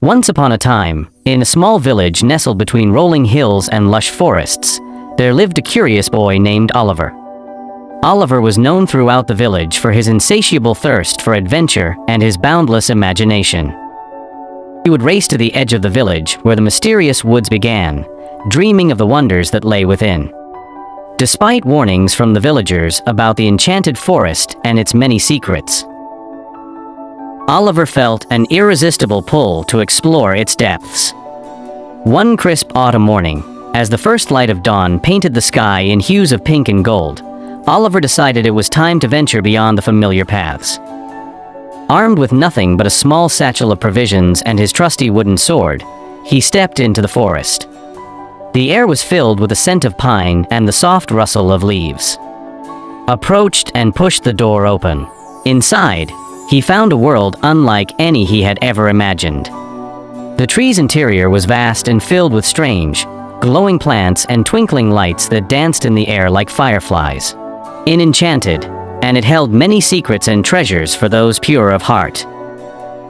Once upon a time, in a small village nestled between rolling hills and lush forests, there lived a curious boy named Oliver. Oliver was known throughout the village for his insatiable thirst for adventure and his boundless imagination. He would race to the edge of the village where the mysterious woods began, dreaming of the wonders that lay within. Despite warnings from the villagers about the enchanted forest and its many secrets, Oliver felt an irresistible pull to explore its depths. One crisp autumn morning, as the first light of dawn painted the sky in hues of pink and gold, Oliver decided it was time to venture beyond the familiar paths. Armed with nothing but a small satchel of provisions and his trusty wooden sword, he stepped into the forest. The air was filled with the scent of pine and the soft rustle of leaves. Approached and pushed the door open. Inside, he found a world unlike any he had ever imagined. The tree's interior was vast and filled with strange, glowing plants and twinkling lights that danced in the air like fireflies. Enchanted, and it held many secrets and treasures for those pure of heart.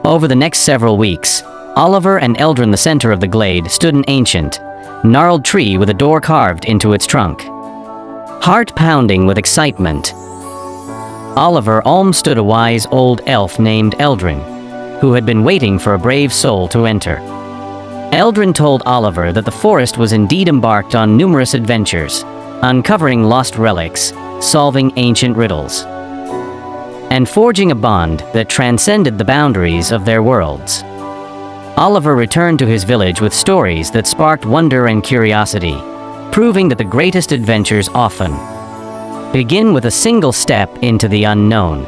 Over the next several weeks, Oliver and Eldrin, in the center of the glade, stood an ancient, gnarled tree with a door carved into its trunk. Heart pounding with excitement, Oliver stood a wise old elf named Eldrin, who had been waiting for a brave soul to enter. Eldrin told Oliver that the forest was indeed embarked on numerous adventures, uncovering lost relics, solving ancient riddles, and forging a bond that transcended the boundaries of their worlds. Oliver returned to his village with stories that sparked wonder and curiosity, proving that the greatest adventures often begin with a single step into the unknown.